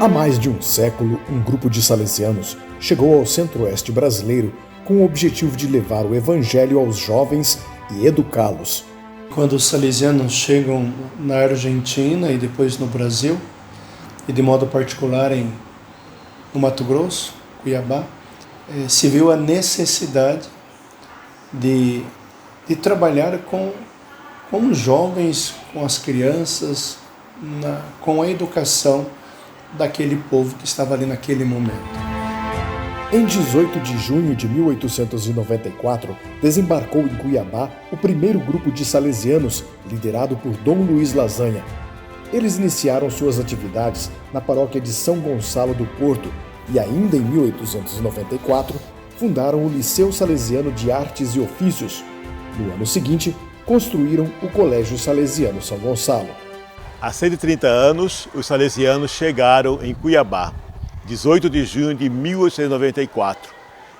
Há mais de um século, um grupo de salesianos chegou ao centro-oeste brasileiro com o objetivo de levar o evangelho aos jovens e educá-los. Quando os salesianos chegam na Argentina e depois no Brasil, e de modo particular no Mato Grosso, Cuiabá, se viu a necessidade de trabalhar com os jovens, com as crianças, com a educação daquele povo que estava ali naquele momento. Em 18 de junho de 1894, desembarcou em Cuiabá o primeiro grupo de salesianos, liderado por Dom Luiz Lasanha. Eles iniciaram suas atividades na paróquia de São Gonçalo do Porto e ainda em 1894 fundaram o Liceu Salesiano de Artes e Ofícios. No ano seguinte, construíram o Colégio Salesiano São Gonçalo. Há 130 anos, os salesianos chegaram em Cuiabá, 18 de junho de 1894.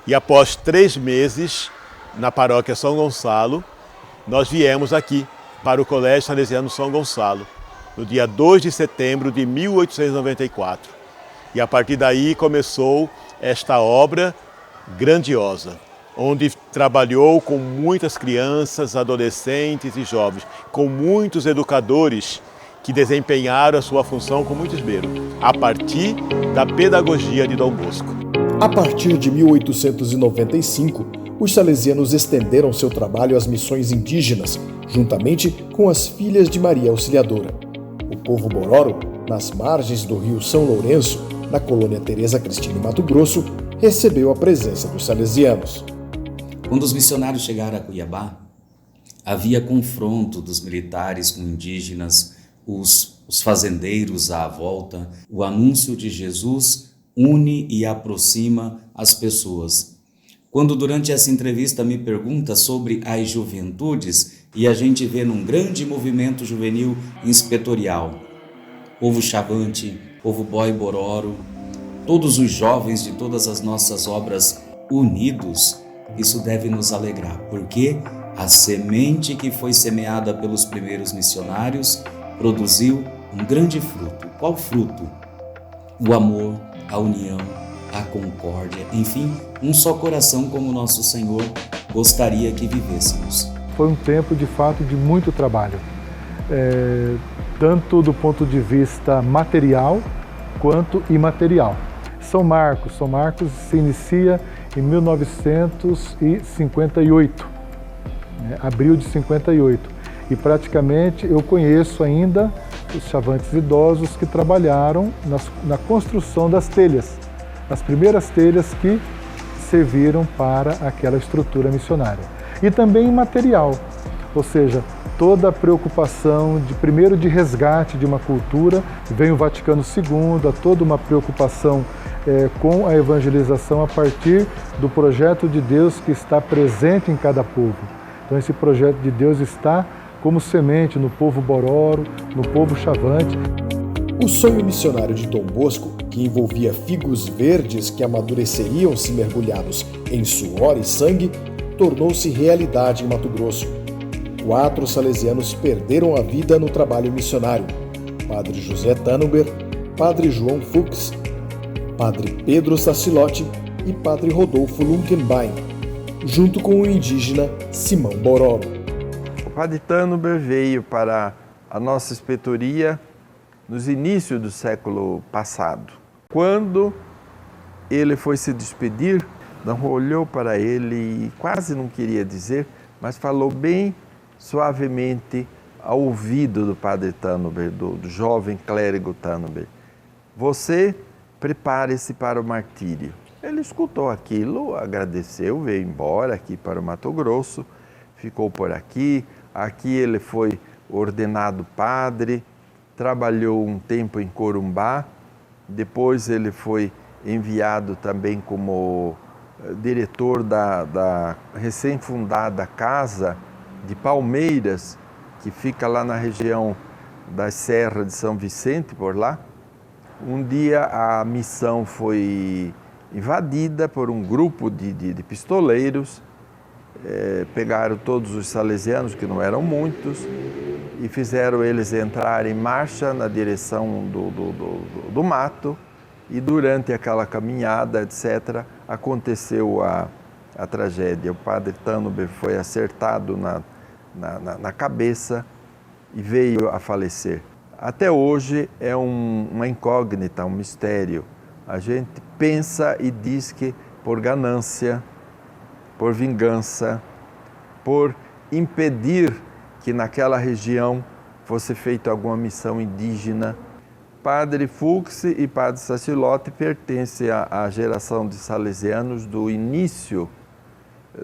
E após 3 meses na paróquia São Gonçalo, nós viemos aqui para o Colégio Salesiano São Gonçalo, no dia 2 de setembro de 1894. E a partir daí começou esta obra grandiosa, onde trabalhou com muitas crianças, adolescentes e jovens, com muitos educadores que desempenharam a sua função com muito esmero, a partir da pedagogia de Dom Bosco. A partir de 1895, os salesianos estenderam seu trabalho às missões indígenas, juntamente com as Filhas de Maria Auxiliadora. O povo Bororo, nas margens do rio São Lourenço, na colônia Tereza Cristina, em Mato Grosso, recebeu a presença dos salesianos. Quando os missionários chegaram a Cuiabá, havia confronto dos militares com indígenas, os fazendeiros à volta. O anúncio de Jesus une e aproxima as pessoas. Quando durante essa entrevista me pergunta sobre as juventudes, e a gente vê num grande movimento juvenil inspetorial, povo Chavante, povo Boi Bororo, todos os jovens de todas as nossas obras unidos, isso deve nos alegrar, porque a semente que foi semeada pelos primeiros missionários produziu um grande fruto. Qual fruto? O amor, a união, a concórdia, enfim, um só coração como nosso Senhor gostaria que vivêssemos. Foi um tempo, de fato, de muito trabalho, tanto do ponto de vista material quanto imaterial. São Marcos se inicia em 1958, abril de 58. E praticamente eu conheço ainda os chavantes idosos que trabalharam na construção das telhas, as primeiras telhas que serviram para aquela estrutura missionária. E também material, ou seja, toda a preocupação primeiro de resgate de uma cultura, vem o Vaticano II, toda uma preocupação com a evangelização a partir do projeto de Deus que está presente em cada povo. Então esse projeto de Deus está como semente no povo Bororo, no povo Chavante. O sonho missionário de Dom Bosco, que envolvia figos verdes que amadureceriam se mergulhados em suor e sangue, tornou-se realidade em Mato Grosso. 4 salesianos perderam a vida no trabalho missionário: Padre José Tannenberg, Padre João Fuchs, Padre Pedro Sacilotti e Padre Rodolfo Lunkenbein, junto com o indígena Simão Bororo. O Padre Tannenberg veio para a nossa inspetoria nos inícios do século passado. Quando ele foi se despedir, Dom olhou para ele e quase não queria dizer, mas falou bem suavemente ao ouvido do Padre Tannenberg, do jovem clérigo Tannenberg: você prepare-se para o martírio. Ele escutou aquilo, agradeceu, veio embora aqui para o Mato Grosso, ficou por aqui. Aqui ele foi ordenado padre, trabalhou um tempo em Corumbá, depois ele foi enviado também como diretor da recém-fundada Casa de Palmeiras, que fica lá na região da Serra de São Vicente, por lá. Um dia a missão foi invadida por um grupo de pistoleiros, pegaram todos os salesianos, que não eram muitos, e fizeram eles entrar em marcha na direção do mato, e durante aquela caminhada, etc., aconteceu a tragédia. O padre Tannenberg foi acertado na cabeça e veio a falecer. Até hoje é uma incógnita, um mistério. A gente pensa e diz que por ganância, por vingança, por impedir que naquela região fosse feita alguma missão indígena. Padre Fuchs e Padre Sachilotti pertencem à geração de salesianos do início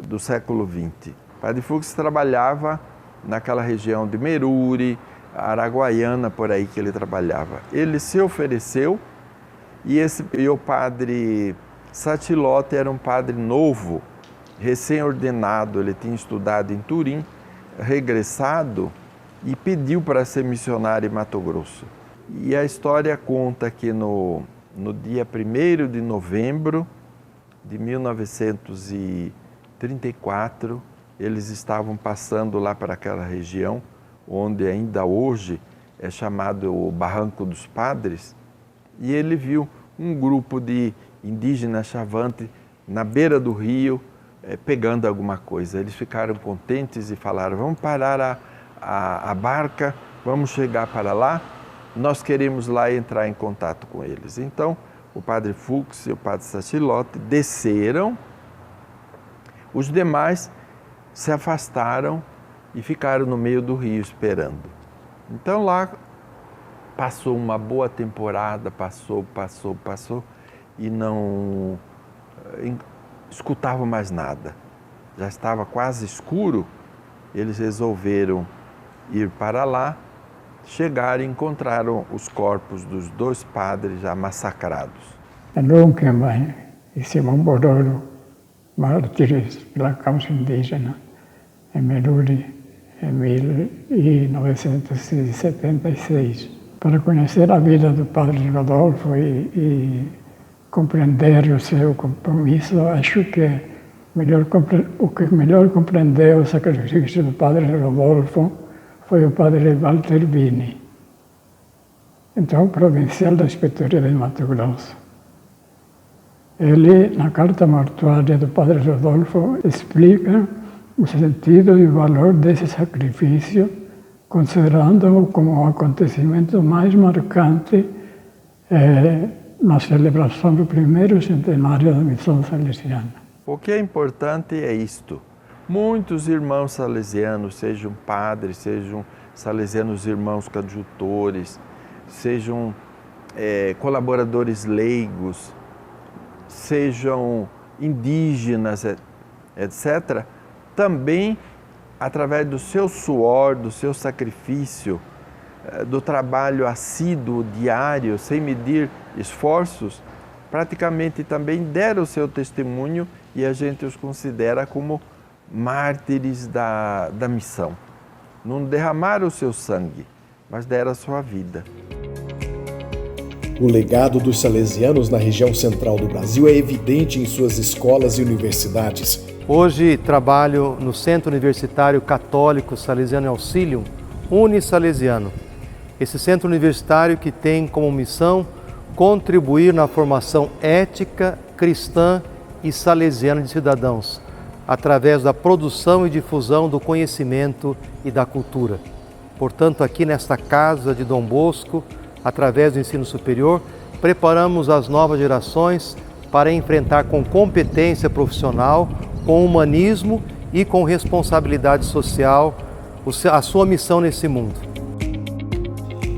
do século XX. Padre Fuchs trabalhava naquela região de Meruri, Araguaiana, por aí que ele trabalhava. Ele se ofereceu e o Padre Sachilotti era um padre novo, recém-ordenado, ele tinha estudado em Turim, regressado e pediu para ser missionário em Mato Grosso. E a história conta que no dia 1º de novembro de 1934, eles estavam passando lá para aquela região, onde ainda hoje é chamado o Barranco dos Padres, e ele viu um grupo de indígenas chavantes na beira do rio, pegando alguma coisa. Eles ficaram contentes e falaram: vamos parar a barca, vamos chegar para lá, nós queremos lá entrar em contato com eles. Então, o Padre Fuchs e o Padre Sachilotti desceram, os demais se afastaram e ficaram no meio do rio esperando. Então lá passou uma boa temporada, passou, e não escutavam mais nada. Já estava quase escuro, eles resolveram ir para lá, chegaram e encontraram os corpos dos 2 padres já massacrados. Nunca mais hicimos um bolero mártires pela causa indígena em Meruri em 1976. Para conhecer a vida do Padre Rodolfo e compreender o seu compromisso, acho que o que melhor compreendeu o sacrifício do Padre Rodolfo foi o Padre Walter Bini, então provincial da Inspetoria de Mato Grosso. Ele, na carta mortuária do Padre Rodolfo, explica o sentido e o valor desse sacrifício, considerando-o como o acontecimento mais marcante na celebração do 1º centenário da missão salesiana. O que é importante é isto. Muitos irmãos salesianos, sejam padres, sejam salesianos irmãos coadjutores, sejam colaboradores leigos, sejam indígenas, etc., também, através do seu suor, do seu sacrifício, do trabalho assíduo, diário, sem medir esforços, praticamente também deram o seu testemunho e a gente os considera como mártires da missão. Não derramaram o seu sangue, mas deram a sua vida. O legado dos salesianos na região central do Brasil é evidente em suas escolas e universidades. Hoje trabalho no Centro Universitário Católico Salesiano Auxilium Unisalesiano. Esse centro universitário que tem como missão contribuir na formação ética, cristã e salesiana de cidadãos, através da produção e difusão do conhecimento e da cultura. Portanto, aqui nesta casa de Dom Bosco, através do ensino superior, preparamos as novas gerações para enfrentar com competência profissional, com humanismo e com responsabilidade social a sua missão nesse mundo.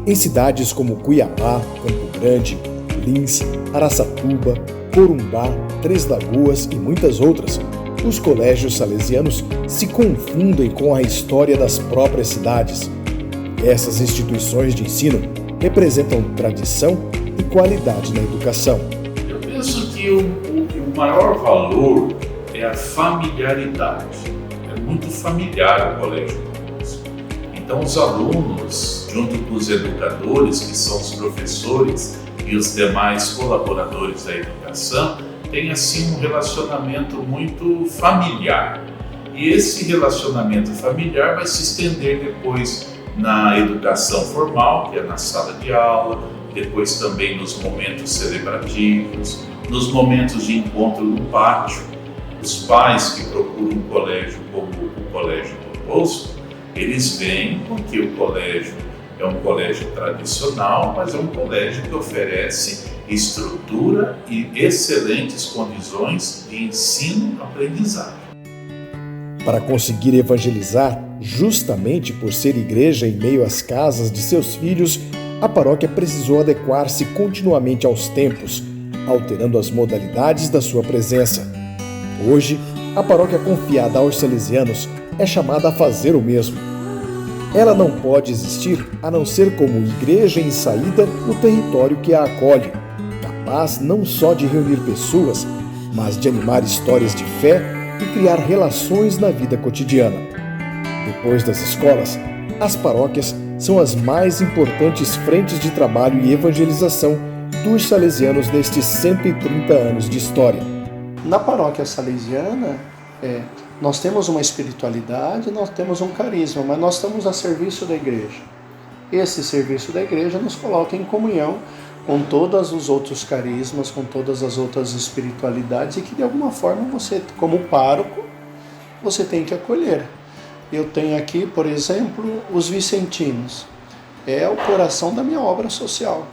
Em cidades como Cuiabá, Campo Grande, Lins, Araçatuba, Corumbá, Três Lagoas e muitas outras, os colégios salesianos se confundem com a história das próprias cidades. Essas instituições de ensino representam tradição e qualidade na educação. Eu penso que o maior valor é a familiaridade. É muito familiar o Colégio Dom Bosco. Então os alunos, junto com os educadores, que são os professores e os demais colaboradores da educação, têm assim um relacionamento muito familiar. E esse relacionamento familiar vai se estender depois na educação formal, que é na sala de aula, depois também nos momentos celebrativos, nos momentos de encontro no pátio. Os pais que procuram um colégio como o Colégio Dom Bosco, eles vêm porque o colégio é um colégio tradicional, mas é um colégio que oferece estrutura e excelentes condições de ensino-aprendizagem. Para conseguir evangelizar, justamente por ser igreja em meio às casas de seus filhos, a paróquia precisou adequar-se continuamente aos tempos, alterando as modalidades da sua presença. Hoje, a paróquia confiada aos salesianos é chamada a fazer o mesmo. Ela não pode existir a não ser como igreja em saída no território que a acolhe, capaz não só de reunir pessoas, mas de animar histórias de fé e criar relações na vida cotidiana. Depois das escolas, as paróquias são as mais importantes frentes de trabalho e evangelização dos salesianos nestes 130 anos de história. Na paróquia salesiana, nós temos uma espiritualidade, nós temos um carisma, mas nós estamos a serviço da igreja. Esse serviço da igreja nos coloca em comunhão com todos os outros carismas, com todas as outras espiritualidades, e que de alguma forma você, como pároco, você tem que acolher. Eu tenho aqui, por exemplo, os vicentinos. É o coração da minha obra social.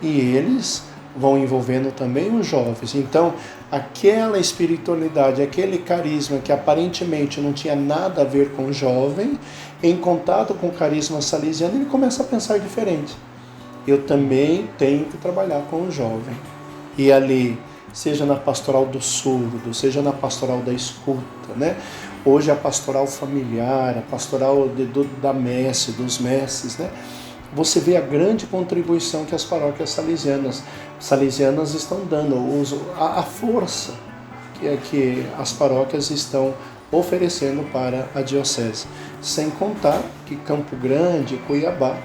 E eles vão envolvendo também os jovens. Então, aquela espiritualidade, aquele carisma que aparentemente não tinha nada a ver com o jovem, em contato com o carisma salesiano, ele começa a pensar diferente. Eu também tenho que trabalhar com o jovem. E ali, seja na pastoral do surdo, seja na pastoral da escuta, né? Hoje a pastoral familiar, a pastoral da messe, dos messes, né? Você vê a grande contribuição que as paróquias salesianas estão dando, a força que as paróquias estão oferecendo para a diocese. Sem contar que Campo Grande, Cuiabá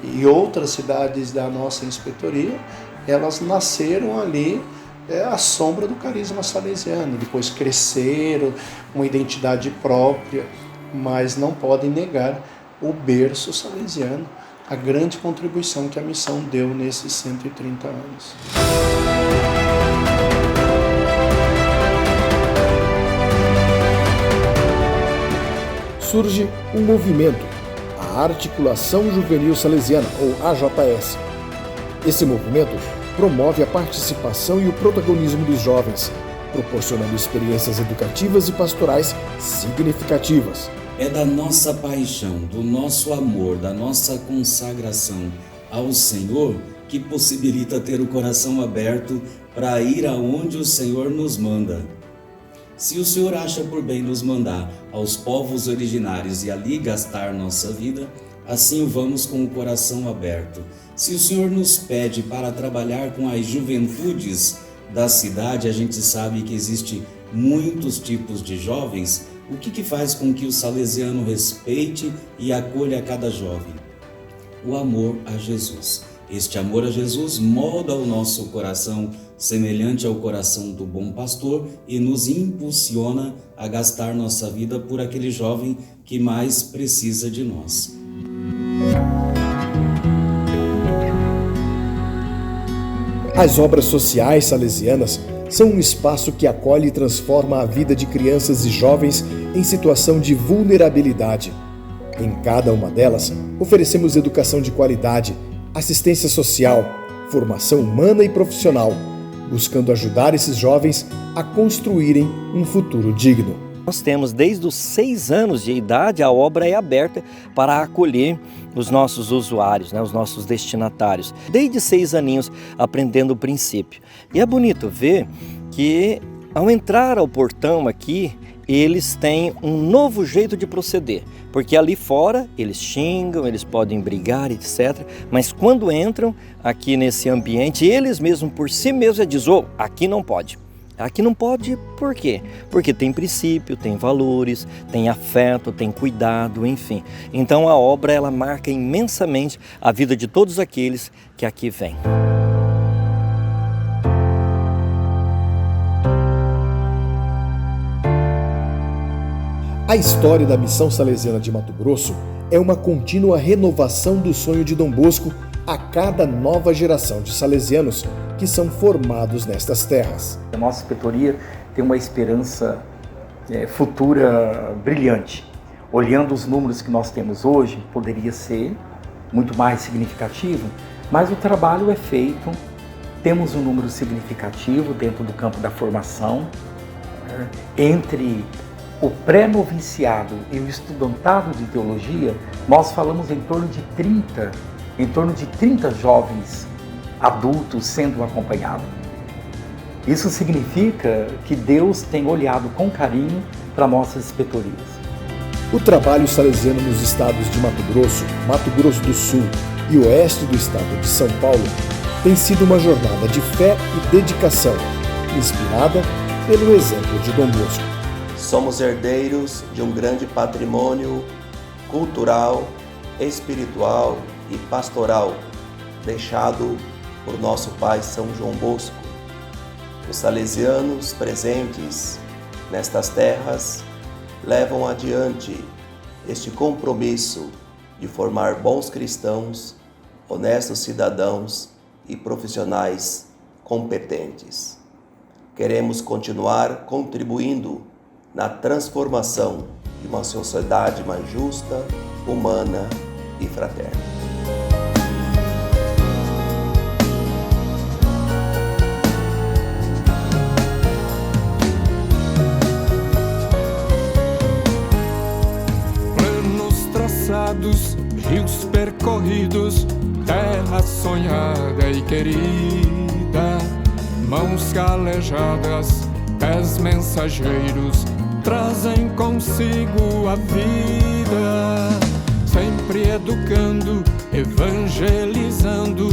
e outras cidades da nossa inspetoria, elas nasceram ali à sombra do carisma salesiano, depois cresceram, uma identidade própria, mas não podem negar o berço salesiano, a grande contribuição que a missão deu nesses 130 anos. Surge um movimento, a Articulação Juvenil Salesiana, ou AJS. Esse movimento promove a participação e o protagonismo dos jovens, proporcionando experiências educativas e pastorais significativas. É da nossa paixão, do nosso amor, da nossa consagração ao Senhor que possibilita ter o coração aberto para ir aonde o Senhor nos manda. Se o Senhor acha por bem nos mandar aos povos originários e ali gastar nossa vida, assim o vamos com o coração aberto. Se o Senhor nos pede para trabalhar com as juventudes da cidade, a gente sabe que existe muitos tipos de jovens. O que faz com que o salesiano respeite e acolha cada jovem? O amor a Jesus. Este amor a Jesus molda o nosso coração semelhante ao coração do bom pastor e nos impulsiona a gastar nossa vida por aquele jovem que mais precisa de nós. As obras sociais salesianas são um espaço que acolhe e transforma a vida de crianças e jovens em situação de vulnerabilidade. Em cada uma delas, oferecemos educação de qualidade, assistência social, formação humana e profissional, buscando ajudar esses jovens a construírem um futuro digno. Nós temos desde os 6 anos de idade, a obra é aberta para acolher os nossos usuários, os nossos destinatários. Desde 6 aninhos aprendendo o princípio. E é bonito ver que ao entrar ao portão aqui, eles têm um novo jeito de proceder. Porque ali fora eles xingam, eles podem brigar, etc. Mas quando entram aqui nesse ambiente, eles mesmos por si mesmos dizem, aqui não pode. Aqui não pode por quê? Porque tem princípio, tem valores, tem afeto, tem cuidado, enfim. Então a obra ela marca imensamente a vida de todos aqueles que aqui vêm. A história da Missão Salesiana de Mato Grosso é uma contínua renovação do sonho de Dom Bosco a cada nova geração de salesianos que são formados nestas terras. A nossa inspetoria tem uma esperança futura brilhante. Olhando os números que nós temos hoje, poderia ser muito mais significativo, mas o trabalho é feito, temos um número significativo dentro do campo da formação, entre o pré-noviciado e o estudantado de teologia, nós falamos em torno de 30 jovens adultos sendo acompanhados. Isso significa que Deus tem olhado com carinho para nossas inspetorias. O trabalho salesiano nos estados de Mato Grosso do Sul e oeste do estado de São Paulo tem sido uma jornada de fé e dedicação, inspirada pelo exemplo de Dom Bosco. Somos herdeiros de um grande patrimônio cultural, espiritual e pastoral deixado por nosso pai São João Bosco. Os salesianos presentes nestas terras levam adiante este compromisso de formar bons cristãos, honestos cidadãos e profissionais competentes. Queremos continuar contribuindo na transformação de uma sociedade mais justa, humana e fraterna. Rios percorridos, terra sonhada e querida, mãos calejadas, pés mensageiros, trazem consigo a vida, sempre educando, evangelizando,